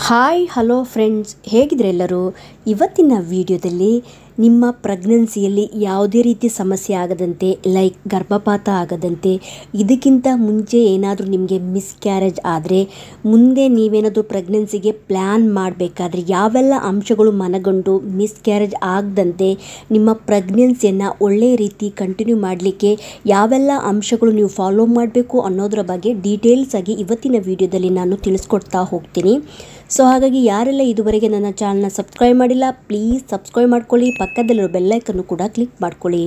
Hi hello friends, ಹೇಗಿದ್ರೆ ಎಲ್ಲರೂ. ಇವತ್ತಿನ ವಿಡಿಯೋದಲ್ಲಿ ನಿಮ್ಮ ಪ್ರೆಗ್ನೆನ್ಸಿಯಲ್ಲಿ ಯಾವುದೇ ರೀತಿ ಸಮಸ್ಯೆ ಆಗದಂತೆ, ಲೈಕ್ ಗರ್ಭಪಾತ ಆಗದಂತೆ, ಇದಕ್ಕಿಂತ ಮುಂಚೆ ಏನಾದರೂ ನಿಮಗೆ ಮಿಸ್ಕ್ಯಾರೇಜ್ ಆದರೆ ಮುಂದೆ ನೀವೇನಾದರೂ ಪ್ರೆಗ್ನೆನ್ಸಿಗೆ ಪ್ಲ್ಯಾನ್ ಮಾಡಬೇಕಾದ್ರೆ ಯಾವೆಲ್ಲ ಅಂಶಗಳು ಮನಗಂಡು ಮಿಸ್ಕ್ಯಾರೇಜ್ ಆಗದಂತೆ ನಿಮ್ಮ ಪ್ರೆಗ್ನೆನ್ಸಿಯನ್ನು ಒಳ್ಳೆಯ ರೀತಿ ಕಂಟಿನ್ಯೂ ಮಾಡಲಿಕ್ಕೆ ಯಾವೆಲ್ಲ ಅಂಶಗಳು ನೀವು ಫಾಲೋ ಮಾಡಬೇಕು ಅನ್ನೋದರ ಬಗ್ಗೆ ಡೀಟೇಲ್ಸ್ ಆಗಿ ಇವತ್ತಿನ ವಿಡಿಯೋದಲ್ಲಿ ನಾನು ತಿಳಿಸ್ಕೊಡ್ತಾ ಹೋಗ್ತೀನಿ. ಸೊ ಹಾಗಾಗಿ ಯಾರೆಲ್ಲ ಇದುವರೆಗೆ ನನ್ನ ಚಾನಲ್ನ ಸಬ್ಸ್ಕ್ರೈಬ್ ಮಾಡಿಲ್ಲ, ಪ್ಲೀಸ್ ಸಬ್ಸ್ಕ್ರೈಬ್ ಮಾಡ್ಕೊಳ್ಳಿ, ಪಕ್ಕದಲ್ಲಿರೋ ಬೆಲ್ಲೈಕನ್ನು ಕೂಡ ಕ್ಲಿಕ್ ಮಾಡ್ಕೊಳ್ಳಿ.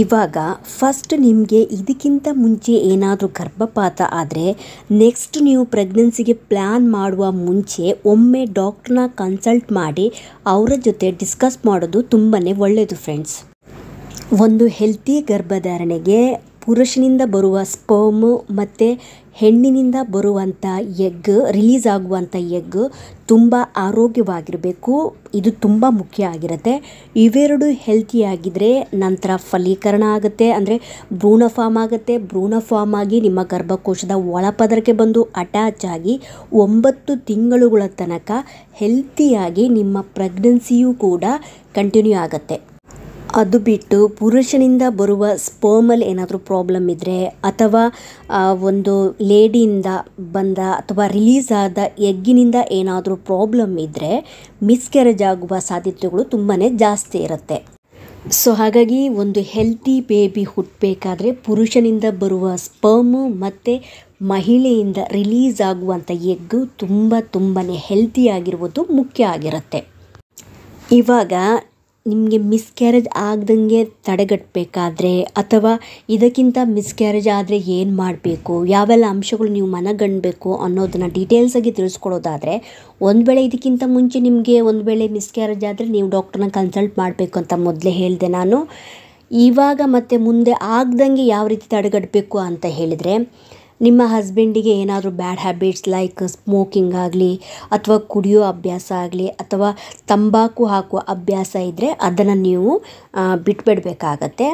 ಇವಾಗ ಫಸ್ಟ್ ನಿಮಗೆ ಇದಕ್ಕಿಂತ ಮುಂಚೆ ಏನಾದರೂ ಗರ್ಭಪಾತ ಆದರೆ ನೆಕ್ಸ್ಟ್ ನೀವು ಪ್ರೆಗ್ನೆನ್ಸಿಗೆ ಪ್ಲ್ಯಾನ್ ಮಾಡುವ ಮುಂಚೆ ಒಮ್ಮೆ ಡಾಕ್ಟ್ರನ್ನ ಕನ್ಸಲ್ಟ್ ಮಾಡಿ ಅವರ ಜೊತೆ ಡಿಸ್ಕಸ್ ಮಾಡೋದು ತುಂಬಾ ಒಳ್ಳೆಯದು ಫ್ರೆಂಡ್ಸ್. ಒಂದು ಹೆಲ್ತಿ ಗರ್ಭಧಾರಣೆಗೆ ಪುರುಷನಿಂದ ಬರುವ ಸ್ಪರ್ಮು ಮತ್ತು ಹೆಣ್ಣಿನಿಂದ ಬರುವಂಥ ಎಗ್, ರಿಲೀಸ್ ಆಗುವಂಥ ಎಗ್ ತುಂಬ ಆರೋಗ್ಯವಾಗಿರಬೇಕು. ಇದು ತುಂಬ ಮುಖ್ಯ ಆಗಿರುತ್ತೆ. ಇವೆರಡು ಹೆಲ್ತಿಯಾಗಿದ್ದರೆ ನಂತರ ಫಲೀಕರಣ ಆಗುತ್ತೆ, ಅಂದರೆ ಭ್ರೂಣ ಫಾರ್ಮ್ ಆಗುತ್ತೆ. ಭ್ರೂಣ ಫಾರ್ಮ್ ಆಗಿ ನಿಮ್ಮ ಗರ್ಭಕೋಶದ ಒಳಪದರಕ್ಕೆ ಬಂದು ಅಟ್ಯಾಚ್ ಆಗಿ 9 ತಿಂಗಳುಗಳ ತನಕ ಹೆಲ್ತಿಯಾಗಿ ನಿಮ್ಮ ಪ್ರೆಗ್ನೆನ್ಸಿಯೂ ಕೂಡ ಕಂಟಿನ್ಯೂ ಆಗುತ್ತೆ. ಅದು ಬಿಟ್ಟು ಪುರುಷನಿಂದ ಬರುವ ಸ್ಪರ್ಮಲ್ಲಿ ಏನಾದರೂ ಪ್ರಾಬ್ಲಮ್ ಇದ್ದರೆ, ಅಥವಾ ಒಂದು ಲೇಡಿಯಿಂದ ಬಂದ ಅಥವಾ ರಿಲೀಸ್ ಆದ ಎಗ್ಗಿನಿಂದ ಏನಾದರೂ ಪ್ರಾಬ್ಲಮ್ ಇದ್ದರೆ ಮಿಸ್ಕ್ಯಾರೇಜ್ ಆಗುವ ಸಾಧ್ಯತೆಗಳು ತುಂಬಾ ಜಾಸ್ತಿ ಇರುತ್ತೆ. ಸೊ ಹಾಗಾಗಿ ಒಂದು ಹೆಲ್ತಿ ಬೇಬಿ ಹುಟ್ಟಬೇಕಾದ್ರೆ ಪುರುಷನಿಂದ ಬರುವ ಸ್ಪರ್ಮು ಮತ್ತು ಮಹಿಳೆಯಿಂದ ರಿಲೀಸ್ ಆಗುವಂಥ ಎಗ್ಗು ತುಂಬಾ ಹೆಲ್ತಿಯಾಗಿರುವುದು ಮುಖ್ಯ ಆಗಿರುತ್ತೆ. ಇವಾಗ ನಿಮಗೆ ಮಿಸ್ಕ್ಯಾರೇಜ್ ಆಗ್ದಂಗೆ ತಡೆಗಟ್ಟಬೇಕಾದ್ರೆ, ಅಥವಾ ಇದಕ್ಕಿಂತ ಮಿಸ್ಕ್ಯಾರೇಜ್ ಆದರೆ ಏನು ಮಾಡಬೇಕು, ಯಾವೆಲ್ಲ ಅಂಶಗಳು ನೀವು ಮನಗಂಡಬೇಕು ಅನ್ನೋದನ್ನು ಡೀಟೇಲ್ಸಾಗಿ ತಿಳಿಸ್ಕೊಡೋದಾದರೆ, ಒಂದು ವೇಳೆ ಇದಕ್ಕಿಂತ ಮುಂಚೆ ನಿಮಗೆ ಒಂದು ವೇಳೆ ಮಿಸ್ಕ್ಯಾರೇಜ್ ಆದರೆ ನೀವು ಡಾಕ್ಟ್ರನ್ನ ಕನ್ಸಲ್ಟ್ ಮಾಡಬೇಕು ಅಂತ ಮೊದಲೇ ಹೇಳಿದೆ ನಾನು. ಇವಾಗ ಮತ್ತು ಮುಂದೆ ಆಗ್ದಂಗೆ ಯಾವ ರೀತಿ ತಡೆಗಟ್ಟಬೇಕು ಅಂತ ಹೇಳಿದರೆ, ನಿಮ್ಮ ಹಸ್ಬೆಂಡಿಗೆ ಏನಾದರೂ ಬ್ಯಾಡ್ ಹ್ಯಾಬಿಟ್ಸ್ ಲೈಕ್ ಸ್ಮೋಕಿಂಗ್ ಆಗಲಿ, ಅಥವಾ ಕುಡಿಯೋ ಅಭ್ಯಾಸ ಆಗಲಿ, ಅಥವಾ ತಂಬಾಕು ಹಾಕುವ ಅಭ್ಯಾಸ ಇದ್ದರೆ ಅದನ್ನು ನೀವು ಬಿಟ್ಬಿಡಬೇಕಾಗತ್ತೆ.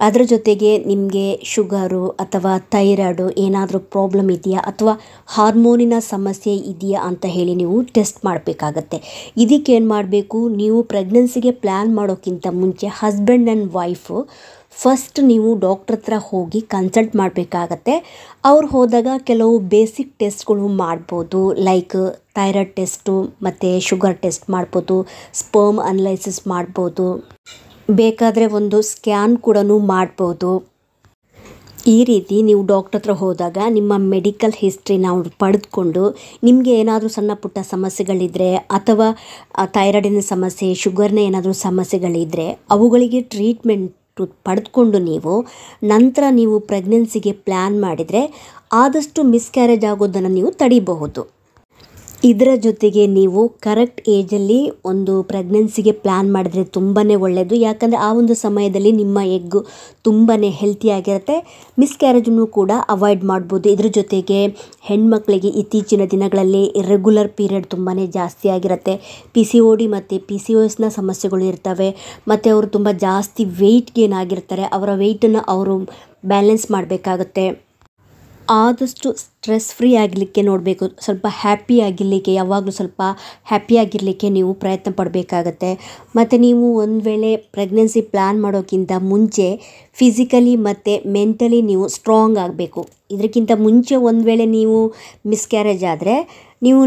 ಅದರ ಜೊತೆಗೆ ನಿಮಗೆ ಶುಗರು ಅಥವಾ ಥೈರಾಯ್ಡು ಏನಾದರೂ ಪ್ರಾಬ್ಲಮ್ ಇದೆಯಾ, ಅಥವಾ ಹಾರ್ಮೋನಿನ ಸಮಸ್ಯೆ ಇದೆಯಾ ಅಂತ ಹೇಳಿ ನೀವು ಟೆಸ್ಟ್ ಮಾಡಬೇಕಾಗತ್ತೆ. ಇದಕ್ಕೇನು ಮಾಡಬೇಕು, ನೀವು ಪ್ರೆಗ್ನೆನ್ಸಿಗೆ ಪ್ಲ್ಯಾನ್ ಮಾಡೋಕ್ಕಿಂತ ಮುಂಚೆ ಹಸ್ಬೆಂಡ್ ಆ್ಯಂಡ್ ವೈಫು ಫಸ್ಟ್ ನೀವು ಡಾಕ್ಟ್ರ್ ಹತ್ರ ಹೋಗಿ ಕನ್ಸಲ್ಟ್ ಮಾಡಬೇಕಾಗತ್ತೆ. ಅವ್ರು ಹೋದಾಗ ಕೆಲವು ಬೇಸಿಕ್ ಟೆಸ್ಟ್ಗಳು ಮಾಡ್ಬೋದು, ಲೈಕ್ ಥೈರಾಯ್ಡ್ ಟೆಸ್ಟು ಮತ್ತು ಶುಗರ್ ಟೆಸ್ಟ್ ಮಾಡ್ಬೋದು, ಸ್ಪರ್ಮ್ ಅನಲೈಸಿಸ್ ಮಾಡ್ಬೋದು, ಬೇಕಾದರೆ ಒಂದು ಸ್ಕ್ಯಾನ್ ಕೂಡ ಮಾಡ್ಬೋದು. ಈ ರೀತಿ ನೀವು ಡಾಕ್ಟ್ರ್ ಹತ್ರ ಹೋದಾಗ ನಿಮ್ಮ ಮೆಡಿಕಲ್ ಹಿಸ್ಟ್ರಿನ ಅವ್ರು ಪಡೆದುಕೊಂಡು ನಿಮಗೆ ಏನಾದರೂ ಸಣ್ಣ ಪುಟ್ಟ ಸಮಸ್ಯೆಗಳಿದ್ದರೆ, ಅಥವಾ ಥೈರಾಯ್ಡಿನ ಸಮಸ್ಯೆ, ಶುಗರ್ನ ಏನಾದರೂ ಸಮಸ್ಯೆಗಳಿದ್ದರೆ ಅವುಗಳಿಗೆ ಟ್ರೀಟ್ಮೆಂಟ್ ಪಡೆದುಕೊಂಡು ನೀವು ನಂತರ ನೀವು ಪ್ರೆಗ್ನೆನ್ಸಿಗೆ ಪ್ಲ್ಯಾನ್ ಮಾಡಿದರೆ ಆದಷ್ಟು ಮಿಸ್ಕ್ಯಾರೇಜ್ ಆಗೋದನ್ನು ನೀವು ತಡಿಬಹುದು. ಇದರ ಜೊತೆಗೆ ನೀವು ಕರೆಕ್ಟ್ ಏಜಲ್ಲಿ ಒಂದು ಪ್ರೆಗ್ನೆನ್ಸಿಗೆ ಪ್ಲ್ಯಾನ್ ಮಾಡಿದರೆ ತುಂಬಾ ಒಳ್ಳೆಯದು. ಯಾಕಂದರೆ ಆ ಒಂದು ಸಮಯದಲ್ಲಿ ನಿಮ್ಮ ಎಗ್ಗು ತುಂಬಾ ಹೆಲ್ತಿಯಾಗಿರುತ್ತೆ, ಮಿಸ್ಕ್ಯಾರೇಜನ್ನು ಕೂಡ ಅವಾಯ್ಡ್ ಮಾಡ್ಬೋದು. ಇದ್ರ ಜೊತೆಗೆ ಹೆಣ್ಮಕ್ಳಿಗೆ ಇತ್ತೀಚಿನ ದಿನಗಳಲ್ಲಿ ಇರ್ರೆಗ್ಯುಲರ್ ಪೀರಿಯಡ್ ತುಂಬಾ ಜಾಸ್ತಿ ಆಗಿರುತ್ತೆ. PCOD ಮತ್ತು PCOSನ ಸಮಸ್ಯೆಗಳು ಇರ್ತವೆ, ಮತ್ತು ಅವರು ತುಂಬ ಜಾಸ್ತಿ ವೆಯ್ಟ್ ಗೇನ್ ಆಗಿರ್ತಾರೆ. ಅವರ ವೆಯ್ಟನ್ನು ಅವರು ಬ್ಯಾಲೆನ್ಸ್ ಮಾಡಬೇಕಾಗುತ್ತೆ. ಆದಷ್ಟು ಸ್ಟ್ರೆಸ್ ಫ್ರೀ ಆಗಲಿಕ್ಕೆ ನೋಡಬೇಕು, ಸ್ವಲ್ಪ ಹ್ಯಾಪಿ ಆಗಿರಲಿಕ್ಕೆ, ಯಾವಾಗಲೂ ಸ್ವಲ್ಪ ಹ್ಯಾಪಿಯಾಗಿರಲಿಕ್ಕೆ ನೀವು ಪ್ರಯತ್ನ ಪಡಬೇಕಾಗತ್ತೆ. ಮತ್ತು ನೀವು ಒಂದು ವೇಳೆ ಪ್ರೆಗ್ನೆನ್ಸಿ ಪ್ಲ್ಯಾನ್ ಮಾಡೋಕ್ಕಿಂತ ಮುಂಚೆ ಫಿಸಿಕಲಿ ಮತ್ತು ಮೆಂಟಲಿ ನೀವು ಸ್ಟ್ರಾಂಗ್ ಆಗಬೇಕು. ಇದಕ್ಕಿಂತ ಮುಂಚೆ ಒಂದು ವೇಳೆ ನೀವು ಮಿಸ್ಕ್ಯಾರೇಜ್ ಆದರೆ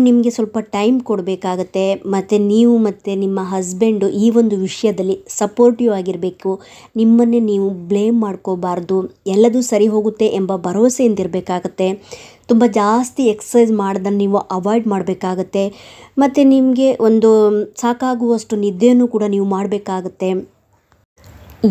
ನಿಮಗೆ ಸ್ವಲ್ಪ ಟೈಮ್ ಕೊಡಬೇಕಾಗತ್ತೆ. ಮತ್ತು ನೀವು ಮತ್ತು ನಿಮ್ಮ ಹಸ್ಬೆಂಡು ಈ ಒಂದು ವಿಷಯದಲ್ಲಿ ಸಪೋರ್ಟಿವ್ ಆಗಿರಬೇಕು. ನಿಮ್ಮನ್ನೇ ನೀವು ಬ್ಲೇಮ್ ಮಾಡ್ಕೋಬಾರ್ದು, ಎಲ್ಲದೂ ಸರಿ ಹೋಗುತ್ತೆ ಎಂಬ ಭರವಸೆಯಿಂದ ಇರಬೇಕಾಗತ್ತೆ. ತುಂಬ ಜಾಸ್ತಿ ಎಕ್ಸಸೈಸ್ ಮಾಡೋದನ್ನು ನೀವು ಅವಾಯ್ಡ್ ಮಾಡಬೇಕಾಗತ್ತೆ. ಮತ್ತು ನಿಮಗೆ ಒಂದು ಸಾಕಾಗುವಷ್ಟು ನಿದ್ದೆಯನ್ನು ಕೂಡ ನೀವು ಮಾಡಬೇಕಾಗತ್ತೆ.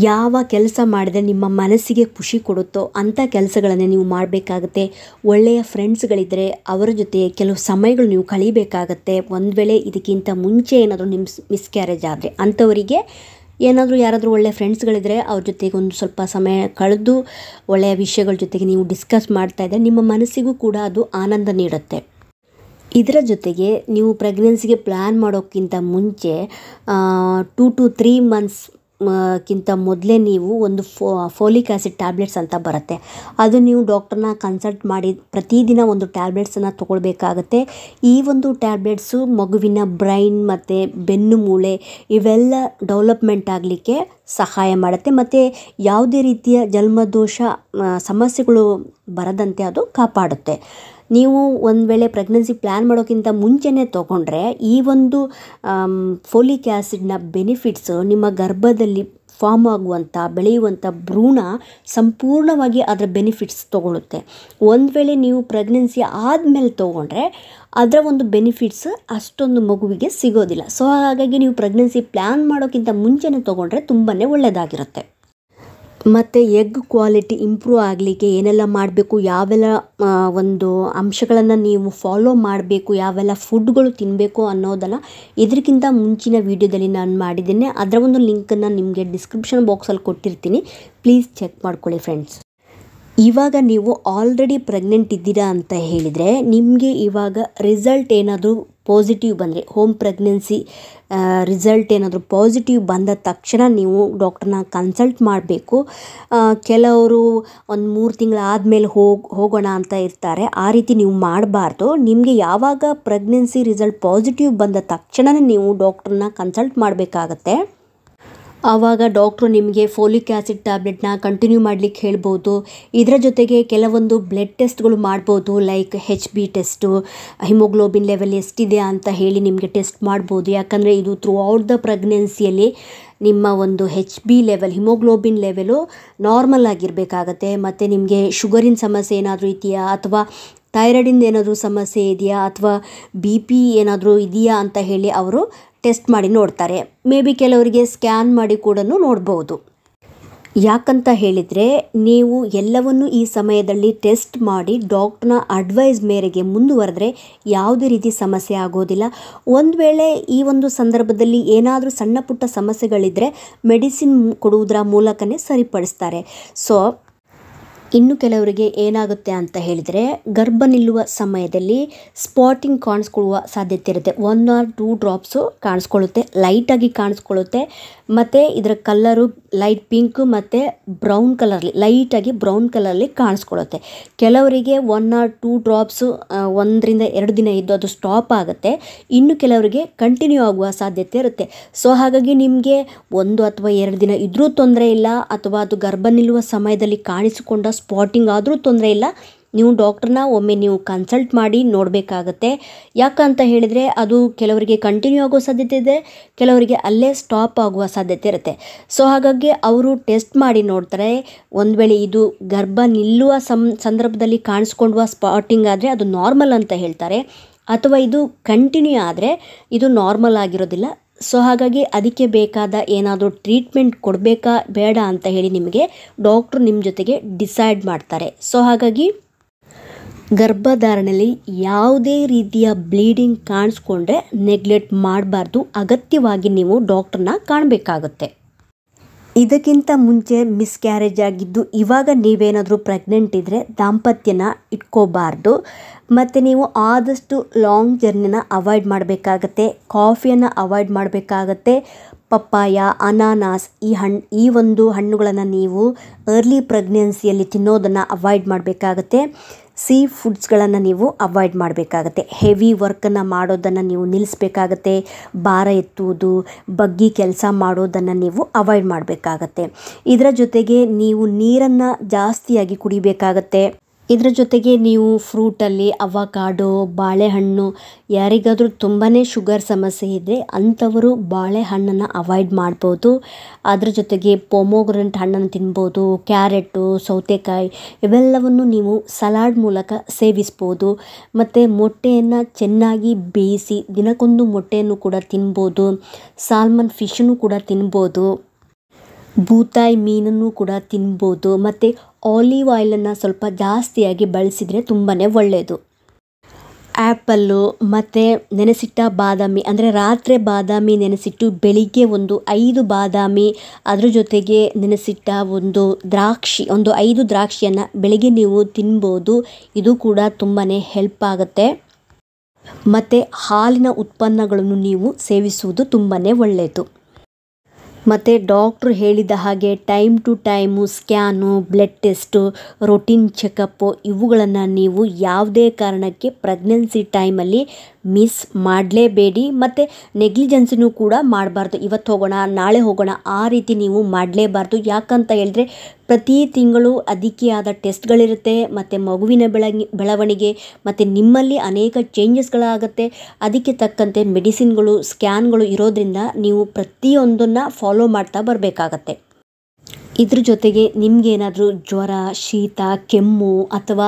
ಯಾವ ಕೆಲಸ ಮಾಡಿದರೆ ನಿಮ್ಮ ಮನಸ್ಸಿಗೆ ಖುಷಿ ಕೊಡುತ್ತೋ ಅಂಥ ಕೆಲಸಗಳನ್ನೇ ನೀವು ಮಾಡಬೇಕಾಗತ್ತೆ. ಒಳ್ಳೆಯ ಫ್ರೆಂಡ್ಸ್ಗಳಿದ್ದರೆ ಅವರ ಜೊತೆ ಕೆಲವು ಸಮಯಗಳು ನೀವು ಕಳೀಬೇಕಾಗತ್ತೆ. ಒಂದು ವೇಳೆ ಇದಕ್ಕಿಂತ ಮುಂಚೆ ಏನಾದರೂ ನಿಮ್ಮ ಮಿಸ್ಕ್ಯಾರೇಜ್ ಆದರೆ ಅಂಥವರಿಗೆ ಯಾರಾದರೂ ಒಳ್ಳೆಯ ಫ್ರೆಂಡ್ಸ್ಗಳಿದ್ದರೆ ಅವ್ರ ಜೊತೆಗೆ ಒಂದು ಸ್ವಲ್ಪ ಸಮಯ ಕಳೆದು ಒಳ್ಳೆಯ ವಿಷಯಗಳ ಜೊತೆಗೆ ನೀವು ಡಿಸ್ಕಸ್ ಮಾಡ್ತಾಯಿದ್ದರೆ ನಿಮ್ಮ ಮನಸ್ಸಿಗೂ ಕೂಡ ಅದು ಆನಂದ ನೀಡುತ್ತೆ. ಇದರ ಜೊತೆಗೆ ನೀವು ಪ್ರೆಗ್ನೆನ್ಸಿಗೆ ಪ್ಲ್ಯಾನ್ ಮಾಡೋಕ್ಕಿಂತ ಮುಂಚೆ 2 to 3 months ಕ್ಕಿಂತ ಮೊದಲೇ ನೀವು ಒಂದು ಫೋಲಿಕ್ ಆ್ಯಸಿಡ್ ಟ್ಯಾಬ್ಲೆಟ್ಸ್ ಅಂತ ಬರುತ್ತೆ. ಅದು ನೀವು ಡಾಕ್ಟರ್ನ ಕನ್ಸಲ್ಟ್ ಮಾಡಿ ಪ್ರತಿದಿನ ಒಂದು ಟ್ಯಾಬ್ಲೆಟ್ಸನ್ನು ತೊಗೊಳ್ಬೇಕಾಗತ್ತೆ. ಈ ಒಂದು ಟ್ಯಾಬ್ಲೆಟ್ಸು ಮಗುವಿನ ಬ್ರೈನ್ ಮತ್ತು ಬೆನ್ನು ಮೂಳೆ ಇವೆಲ್ಲ ಡೆವಲಪ್ಮೆಂಟ್ ಆಗಲಿಕ್ಕೆ ಸಹಾಯ ಮಾಡುತ್ತೆ ಮತ್ತು ಯಾವುದೇ ರೀತಿಯ ಜನ್ಮದೋಷ ಸಮಸ್ಯೆಗಳು ಬರದಂತೆ ಅದು ಕಾಪಾಡುತ್ತೆ. ನೀವು ಒಂದು ವೇಳೆ ಪ್ರೆಗ್ನೆನ್ಸಿ ಪ್ಲ್ಯಾನ್ ಮಾಡೋಕ್ಕಿಂತ ಮುಂಚೆನೇ ತೊಗೊಂಡ್ರೆ ಈ ಒಂದು ಫೋಲಿಕ್ ಆ್ಯಸಿಡ್ನ ಬೆನಿಫಿಟ್ಸು ನಿಮ್ಮ ಗರ್ಭದಲ್ಲಿ ಫಾರ್ಮ್ ಆಗುವಂಥ ಬೆಳೆಯುವಂಥ ಭ್ರೂಣ ಸಂಪೂರ್ಣವಾಗಿ ಅದರ ಬೆನಿಫಿಟ್ಸ್ ತೊಗೊಳುತ್ತೆ. ಒಂದು ವೇಳೆ ನೀವು ಪ್ರೆಗ್ನೆನ್ಸಿ ಆದಮೇಲೆ ತೊಗೊಂಡ್ರೆ ಅದರ ಒಂದು ಬೆನಿಫಿಟ್ಸ್ ಅಷ್ಟೊಂದು ಮಗುವಿಗೆ ಸಿಗೋದಿಲ್ಲ. ಸೊ ಹಾಗಾಗಿ ನೀವು ಪ್ರೆಗ್ನೆನ್ಸಿ ಪ್ಲ್ಯಾನ್ ಮಾಡೋಕ್ಕಿಂತ ಮುಂಚೆನೇ ತೊಗೊಂಡ್ರೆ ತುಂಬಾ ಒಳ್ಳೆಯದಾಗಿರುತ್ತೆ. ಮತ್ತು ಎಗ್ ಕ್ವಾಲಿಟಿ ಇಂಪ್ರೂವ್ ಆಗಲಿಕ್ಕೆ ಏನೆಲ್ಲ ಮಾಡಬೇಕು, ಯಾವೆಲ್ಲ ಒಂದು ಅಂಶಗಳನ್ನು ನೀವು ಫಾಲೋ ಮಾಡಬೇಕು, ಯಾವೆಲ್ಲ ಫುಡ್ಗಳು ತಿನ್ನಬೇಕು ಅನ್ನೋದನ್ನು ಇದಕ್ಕಿಂತ ಮುಂಚಿನ ವೀಡಿಯೋದಲ್ಲಿ ನಾನು ಮಾಡಿದ್ದೇನೆ. ಅದರ ಒಂದು ಲಿಂಕನ್ನು ನಿಮಗೆ ಡಿಸ್ಕ್ರಿಪ್ಷನ್ ಬಾಕ್ಸಲ್ಲಿ ಕೊಟ್ಟಿರ್ತೀನಿ, ಪ್ಲೀಸ್ ಚೆಕ್ ಮಾಡ್ಕೊಳ್ಳಿ ಫ್ರೆಂಡ್ಸ್. ಇವಾಗ ನೀವು ಆಲ್ರೆಡಿ ಪ್ರೆಗ್ನೆಂಟ್ ಇದ್ದೀರಾ ಅಂತ ಹೇಳಿದರೆ ನಿಮಗೆ ಇವಾಗ ರಿಸಲ್ಟ್ ಏನಾದರೂ ಪಾಸಿಟಿವ್ ಬಂದರೆ, ಹೋಮ್ ಪ್ರೆಗ್ನೆನ್ಸಿ ರಿಸಲ್ಟ್ ಏನಾದರೂ ಪಾಸಿಟಿವ್ ಬಂದ ತಕ್ಷಣ ನೀವು ಡಾಕ್ಟರ್ನ ಕನ್ಸಲ್ಟ್ ಮಾಡಬೇಕು. ಕೆಲವರು ಒಂದು 3 ತಿಂಗಳು ಆದಮೇಲೆ ಹೋಗೋಣ ಅಂತ ಇರ್ತಾರೆ. ಆ ರೀತಿ ನೀವು ಮಾಡಬಾರ್ದು. ನಿಮಗೆ ಯಾವಾಗ ಪ್ರೆಗ್ನೆನ್ಸಿ ರಿಸಲ್ಟ್ ಪಾಸಿಟಿವ್ ಬಂದ ತಕ್ಷಣವೇ ನೀವು ಡಾಕ್ಟ್ರನ್ನ ಕನ್ಸಲ್ಟ್ ಮಾಡಬೇಕಾಗತ್ತೆ. ಆವಾಗ ಡಾಕ್ಟ್ರು ನಿಮಗೆ ಫೋಲಿಕ್ ಆ್ಯಸಿಡ್ ಟ್ಯಾಬ್ಲೆಟ್ನ ಕಂಟಿನ್ಯೂ ಮಾಡಲಿಕ್ಕೆ ಹೇಳ್ಬೋದು. ಇದರ ಜೊತೆಗೆ ಕೆಲವೊಂದು ಬ್ಲಡ್ ಟೆಸ್ಟ್ಗಳು ಮಾಡ್ಬೋದು, like HB test, haemoglobin level ಎಷ್ಟಿದೆ ಅಂತ ಹೇಳಿ ನಿಮಗೆ ಟೆಸ್ಟ್ ಮಾಡ್ಬೋದು. ಯಾಕಂದರೆ ಇದು ಥ್ರೂ ಔಟ್ ದ ಪ್ರೆಗ್ನೆನ್ಸಿಯಲ್ಲಿ ನಿಮ್ಮ ಒಂದು HB level, haemoglobin level normal ಆಗಿರಬೇಕಾಗತ್ತೆ. ಮತ್ತು ನಿಮಗೆ ಶುಗರಿನ ಸಮಸ್ಯೆ ಏನಾದರೂ ಇದೆಯಾ, ಅಥವಾ ಥೈರಾಯ್ಡಿಂದ ಏನಾದರೂ ಸಮಸ್ಯೆ ಇದೆಯಾ, ಅಥವಾ BP ಏನಾದರೂ ಇದೆಯಾ ಅಂತ ಹೇಳಿ ಅವರು ಟೆಸ್ಟ್ ಮಾಡಿ ನೋಡ್ತಾರೆ. ಮೇ ಬಿ ಕೆಲವರಿಗೆ ಸ್ಕ್ಯಾನ್ ಮಾಡಿ ಕೂಡ ನೋಡ್ಬೋದು. ಯಾಕಂತ ಹೇಳಿದರೆ ನೀವು ಎಲ್ಲವನ್ನು ಈ ಸಮಯದಲ್ಲಿ ಟೆಸ್ಟ್ ಮಾಡಿ ಡಾಕ್ಟ್ರನ ಅಡ್ವೈಸ್ ಮೇರೆಗೆ ಮುಂದುವರೆದ್ರೆ ಯಾವುದೇ ರೀತಿ ಸಮಸ್ಯೆ ಆಗೋದಿಲ್ಲ. ಒಂದು ವೇಳೆ ಈ ಒಂದು ಸಂದರ್ಭದಲ್ಲಿ ಏನಾದರೂ ಸಣ್ಣ ಪುಟ್ಟ ಸಮಸ್ಯೆಗಳಿದ್ದರೆ ಮೆಡಿಸಿನ್ ಕೊಡುವುದರ ಮೂಲಕನೇ ಸರಿಪಡಿಸ್ತಾರೆ. ಸೊ ಇನ್ನು ಕೆಲವರಿಗೆ ಏನಾಗುತ್ತೆ ಅಂತ ಹೇಳಿದರೆ ಗರ್ಭ ನಿಲ್ಲುವ ಸಮಯದಲ್ಲಿ ಸ್ಪಾಟಿಂಗ್ ಕಾಣಿಸ್ಕೊಳ್ಳುವ ಸಾಧ್ಯತೆ ಇರುತ್ತೆ. 1 or 2 ಡ್ರಾಪ್ಸು ಕಾಣಿಸ್ಕೊಳ್ಳುತ್ತೆ, ಲೈಟಾಗಿ ಕಾಣಿಸ್ಕೊಳ್ಳುತ್ತೆ. ಮತ್ತು ಇದರ ಕಲ್ಲರು ಲೈಟ್ ಪಿಂಕ್ ಮತ್ತು ಬ್ರೌನ್ ಕಲರ್ಲಿ, ಲೈಟಾಗಿ ಬ್ರೌನ್ ಕಲರ್ಲಿ ಕಾಣಿಸ್ಕೊಳ್ಳುತ್ತೆ. ಕೆಲವರಿಗೆ 1 or 2 ಡ್ರಾಪ್ಸು 1 ರಿಂದ 2 ದಿನ ಇದ್ದು ಅದು ಸ್ಟಾಪ್ ಆಗುತ್ತೆ. ಇನ್ನು ಕೆಲವರಿಗೆ ಕಂಟಿನ್ಯೂ ಆಗುವ ಸಾಧ್ಯತೆ ಇರುತ್ತೆ. ಸೊ ಹಾಗಾಗಿ ನಿಮಗೆ 1 ಅಥವಾ 2 ದಿನ ಇದ್ರೂ ತೊಂದರೆ ಇಲ್ಲ, ಅಥವಾ ಅದು ಗರ್ಭ ನಿಲ್ಲುವ ಸಮಯದಲ್ಲಿ ಕಾಣಿಸಿಕೊಂಡ ಸ್ಪಾಟಿಂಗ್ ಆದರೂ ತೊಂದರೆ ಇಲ್ಲ. ನೀವು ಡಾಕ್ಟ್ರನ್ನ ಒಮ್ಮೆ ನೀವು ಕನ್ಸಲ್ಟ್ ಮಾಡಿ ನೋಡಬೇಕಾಗತ್ತೆ. ಯಾಕಂತ ಹೇಳಿದರೆ ಅದು ಕೆಲವರಿಗೆ ಕಂಟಿನ್ಯೂ ಆಗೋ ಸಾಧ್ಯತೆ ಇದೆ, ಕೆಲವರಿಗೆ ಅಲ್ಲೇ ಸ್ಟಾಪ್ ಆಗುವ ಸಾಧ್ಯತೆ ಇರುತ್ತೆ. ಸೊ ಹಾಗಾಗಿ ಅವರು ಟೆಸ್ಟ್ ಮಾಡಿ ನೋಡ್ತಾರೆ. ಒಂದು ವೇಳೆ ಇದು ಗರ್ಭ ನಿಲ್ಲುವ ಸಂದರ್ಭದಲ್ಲಿ ಕಾಣಿಸ್ಕೊಳ್ಳುವ ಸ್ಪಾಟಿಂಗ್ ಆದರೆ ಅದು ನಾರ್ಮಲ್ ಅಂತ ಹೇಳ್ತಾರೆ, ಅಥವಾ ಇದು ಕಂಟಿನ್ಯೂ ಆದರೆ ಇದು ನಾರ್ಮಲ್ ಆಗಿರೋದಿಲ್ಲ. ಸೊ ಹಾಗಾಗಿ ಅದಕ್ಕೆ ಬೇಕಾದ ಏನಾದರೂ ಟ್ರೀಟ್ಮೆಂಟ್ ಕೊಡಬೇಕಾ ಬೇಡ ಅಂತ ಹೇಳಿ ನಿಮಗೆ ಡಾಕ್ಟ್ರು ನಿಮ್ಮ ಜೊತೆಗೆ ಡಿಸೈಡ್ ಮಾಡ್ತಾರೆ. ಸೊ ಹಾಗಾಗಿ ಗರ್ಭಧಾರಣೆಯಲ್ಲಿ ಯಾವುದೇ ರೀತಿಯ ಬ್ಲೀಡಿಂಗ್ ಕಾಣಿಸ್ಕೊಂಡ್ರೆ ನೆಗ್ಲೆಕ್ಟ್ ಮಾಡಬಾರ್ದು, ಅಗತ್ಯವಾಗಿ ನೀವು ಡಾಕ್ಟ್ರನ್ನ ಕಾಣಬೇಕಾಗುತ್ತೆ. ಇದಕ್ಕಿಂತ ಮುಂಚೆ ಮಿಸ್ಕ್ಯಾರೇಜ್ ಆಗಿದ್ದು ಇವಾಗ ನೀವೇನಾದರೂ ಪ್ರೆಗ್ನೆಂಟ್ ಇದ್ದರೆ ದಾಂಪತ್ಯನ ಇಟ್ಕೋಬಾರ್ದು. ಮತ್ತು ನೀವು ಆದಷ್ಟು ಲಾಂಗ್ ಜರ್ನಿನ ಅವಾಯ್ಡ್ ಮಾಡಬೇಕಾಗತ್ತೆ, ಕಾಫಿಯನ್ನು ಅವಾಯ್ಡ್ ಮಾಡಬೇಕಾಗತ್ತೆ. ಪಪ್ಪಾಯ, ಅನಾನಾಸ್ ಈ ಒಂದು ಹಣ್ಣುಗಳನ್ನು ನೀವು ಅರ್ಲಿ ಪ್ರೆಗ್ನೆನ್ಸಿಯಲ್ಲಿ ತಿನ್ನೋದನ್ನು ಅವಾಯ್ಡ್ ಮಾಡಬೇಕಾಗತ್ತೆ. ಸೀ ಫುಡ್ಸ್ಗಳನ್ನು ನೀವು ಅವಾಯ್ಡ್ ಮಾಡಬೇಕಾಗತ್ತೆ. ಹೆವಿ ವರ್ಕನ್ನು ಮಾಡೋದನ್ನು ನೀವು ನಿಲ್ಲಿಸಬೇಕಾಗತ್ತೆ. ಭಾರ ಎತ್ತುವುದು, ಬಗ್ಗಿ ಕೆಲಸ ಮಾಡೋದನ್ನು ನೀವು ಅವಾಯ್ಡ್ ಮಾಡಬೇಕಾಗತ್ತೆ. ಇದರ ಜೊತೆಗೆ ನೀವು ನೀರನ್ನು ಜಾಸ್ತಿಯಾಗಿ ಕುಡಿಬೇಕಾಗತ್ತೆ. ಇದರ ಜೊತೆಗೆ ನೀವು ಫ್ರೂಟಲ್ಲಿ ಅವಕಾಡೋ, ಬಾಳೆಹಣ್ಣು, ಯಾರಿಗಾದರೂ ತುಂಬಾ ಶುಗರ್ ಸಮಸ್ಯೆ ಇದೆ ಅಂಥವರು ಬಾಳೆಹಣ್ಣನ್ನು ಅವಾಯ್ಡ್ ಮಾಡ್ಬೋದು. ಅದರ ಜೊತೆಗೆ ಪೊಮೊಗ್ರೆನೇಟ್ ಹಣ್ಣನ್ನು ತಿನ್ಬೋದು, ಕ್ಯಾರೆಟು, ಸೌತೆಕಾಯಿ ಇವೆಲ್ಲವನ್ನು ನೀವು ಸಲಾಡ್ ಮೂಲಕ ಸೇವಿಸ್ಬೋದು. ಮತ್ತು ಮೊಟ್ಟೆಯನ್ನು ಚೆನ್ನಾಗಿ ಬೇಯಿಸಿ ದಿನಕ್ಕೊಂದು ಮೊಟ್ಟೆಯನ್ನು ಕೂಡ ತಿನ್ಬೋದು. ಸಾಲ್ಮನ್ ಫಿಶನ್ನು ಕೂಡ ತಿನ್ಬೋದು. ಬೂತಾಯಿ ಮೀನನ್ನು ಕೂಡ ತಿನ್ಬೋದು. ಮತ್ತು ಆಲಿವ್ ಆಯಿಲನ್ನು ಸ್ವಲ್ಪ ಜಾಸ್ತಿಯಾಗಿ ಬಳಸಿದರೆ ತುಂಬಾ ಒಳ್ಳೆಯದು. ಆ್ಯಪಲ್ಲು ಮತ್ತು ನೆನೆಸಿಟ್ಟ ಬಾದಾಮಿ, ಅಂದರೆ ರಾತ್ರಿ ಬಾದಾಮಿ ನೆನೆಸಿಟ್ಟು ಬೆಳಿಗ್ಗೆ ಒಂದು 5 ಬಾದಾಮಿ, ಅದ್ರ ಜೊತೆಗೆ ನೆನೆಸಿಟ್ಟ ಒಂದು 5 ದ್ರಾಕ್ಷಿಯನ್ನು ಬೆಳಿಗ್ಗೆ ನೀವು ತಿನ್ಬೋದು. ಇದು ಕೂಡ ತುಂಬಾ ಹೆಲ್ಪ್ ಆಗುತ್ತೆ. ಮತ್ತು ಹಾಲಿನ ಉತ್ಪನ್ನಗಳನ್ನು ನೀವು ಸೇವಿಸುವುದು ತುಂಬಾ ಒಳ್ಳೆಯದು. ಮತ್ತು ಡಾಕ್ಟ್ರು ಹೇಳಿದ ಹಾಗೆ time to time scan, blood test, routine checkup ಇವುಗಳನ್ನು ನೀವು ಯಾವುದೇ ಕಾರಣಕ್ಕೆ ಪ್ರೆಗ್ನೆನ್ಸಿ ಟೈಮಲ್ಲಿ ಮಿಸ್ ಮಾಡಲೇಬೇಡಿ. ಮತ್ತು ನೆಗ್ಲಿಜೆನ್ಸಿನೂ ಕೂಡ ಮಾಡಬಾರ್ದು. ಇವತ್ತು ಹೋಗೋಣ ನಾಳೆ ಹೋಗೋಣ ಆ ರೀತಿ ನೀವು ಮಾಡಲೇಬಾರ್ದು. ಯಾಕಂತ ಹೇಳಿದ್ರೆ ಪ್ರತಿ ತಿಂಗಳು ಅದಕ್ಕೆ ಆದ ಟೆಸ್ಟ್ಗಳಿರುತ್ತೆ ಮತ್ತು ಮಗುವಿನ ಬೆಳವಣಿಗೆ ಮತ್ತು ನಿಮ್ಮಲ್ಲಿ ಅನೇಕ ಚೇಂಜಸ್ಗಳಾಗುತ್ತೆ. ಅದಕ್ಕೆ ತಕ್ಕಂತೆ ಮೆಡಿಸಿನ್ಗಳು, ಸ್ಕ್ಯಾನ್ಗಳು ಇರೋದ್ರಿಂದ ನೀವು ಪ್ರತಿಯೊಂದನ್ನು ಫಾಲೋ ಮಾಡ್ತಾ ಬರಬೇಕಾಗತ್ತೆ. ಇದ್ರ ಜೊತೆಗೆ ನಿಮಗೇನಾದರೂ ಜ್ವರ, ಶೀತ, ಕೆಮ್ಮು ಅಥವಾ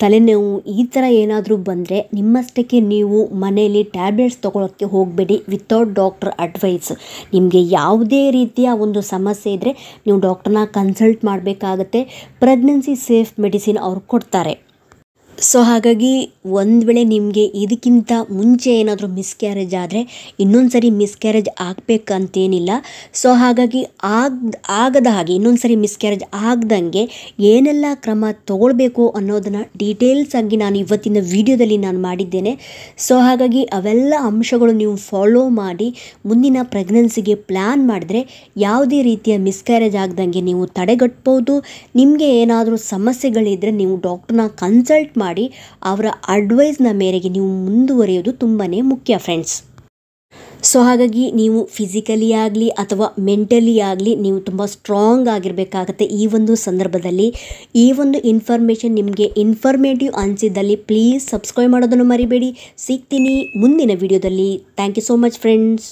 ತಲೆನೋವು ಈ ಥರ ಏನಾದರೂ ಬಂದರೆ ನಿಮ್ಮಷ್ಟಕ್ಕೆ ನೀವು ಮನೆಯಲ್ಲಿ ಟ್ಯಾಬ್ಲೆಟ್ಸ್ ತೊಗೊಳಕ್ಕೆ ಹೋಗಬೇಡಿ ವಿತೌಟ್ ಡಾಕ್ಟರ್ ಅಡ್ವೈಸ್. ನಿಮಗೆ ಯಾವುದೇ ರೀತಿಯ ಒಂದು ಸಮಸ್ಯೆ ಇದ್ದರೆ ನೀವು ಡಾಕ್ಟರ್ನ ಕನ್ಸಲ್ಟ್ ಮಾಡಬೇಕಾಗತ್ತೆ. ಪ್ರೆಗ್ನೆನ್ಸಿ ಸೇಫ್ ಮೆಡಿಸಿನ್ ಅವ್ರು ಕೊಡ್ತಾರೆ. ಸೊ ಹಾಗಾಗಿ ಒಂದು ವೇಳೆ ನಿಮಗೆ ಇದಕ್ಕಿಂತ ಮುಂಚೆ ಏನಾದರೂ ಮಿಸ್ಕ್ಯಾರೇಜ್ ಆದರೆ ಇನ್ನೊಂದು ಸರಿ ಮಿಸ್ಕ್ಯಾರೇಜ್ ಆಗಬೇಕಂತೇನಿಲ್ಲ. ಸೊ ಹಾಗಾಗಿ ಆಗದ ಹಾಗೆ ಇನ್ನೊಂದು ಸರಿ ಮಿಸ್ಕ್ಯಾರೇಜ್ ಆಗದಂಗೆ ಏನೆಲ್ಲ ಕ್ರಮ ತಗೊಳ್ಬೇಕು ಅನ್ನೋದನ್ನು ಡೀಟೇಲ್ಸ್ ಆಗಿ ನಾನು ಇವತ್ತಿನ ವಿಡಿಯೋದಲ್ಲಿ ನಾನು ಮಾಡಿದ್ದೇನೆ. ಸೊ ಹಾಗಾಗಿ ಅವೆಲ್ಲ ಅಂಶಗಳು ನೀವು ಫಾಲೋ ಮಾಡಿ ಮುಂದಿನ ಪ್ರೆಗ್ನೆನ್ಸಿಗೆ ಪ್ಲ್ಯಾನ್ ಮಾಡಿದ್ರೆ ಯಾವುದೇ ರೀತಿಯ ಮಿಸ್ಕ್ಯಾರೇಜ್ ಆಗದಂಗೆ ನೀವು ತಡೆಗಟ್ಬೋದು. ನಿಮಗೆ ಏನಾದರೂ ಸಮಸ್ಯೆಗಳಿದ್ದರೆ ನೀವು ಡಾಕ್ಟರ್ನ ಕನ್ಸಲ್ಟ್ ಮಾಡಿ ಅವರ ಅಡ್ವೈಸ್ನ ಮೇರೆಗೆ ನೀವು ಮುಂದುವರಿಯೋದು ತುಂಬಾ ಮುಖ್ಯ ಫ್ರೆಂಡ್ಸ್. ಸೊ ಹಾಗಾಗಿ ನೀವು ಫಿಸಿಕಲಿ ಆಗಲಿ ಅಥವಾ ಮೆಂಟಲಿ ಆಗಲಿ ನೀವು ತುಂಬ ಸ್ಟ್ರಾಂಗ್ ಆಗಿರಬೇಕಾಗತ್ತೆ. ಈ ಒಂದು ಸಂದರ್ಭದಲ್ಲಿ ಈ ಒಂದು ಇನ್ಫಾರ್ಮೇಷನ್ ನಿಮಗೆ ಇನ್ಫಾರ್ಮೇಟಿವ್ ಅನಿಸಿದ್ದಲ್ಲಿ ಪ್ಲೀಸ್ ಸಬ್ಸ್ಕ್ರೈಬ್ ಮಾಡೋದನ್ನು ಮರಿಬೇಡಿ. ಸಿಗ್ತೀನಿ ಮುಂದಿನ ವಿಡಿಯೋದಲ್ಲಿ. Thank you so much friends.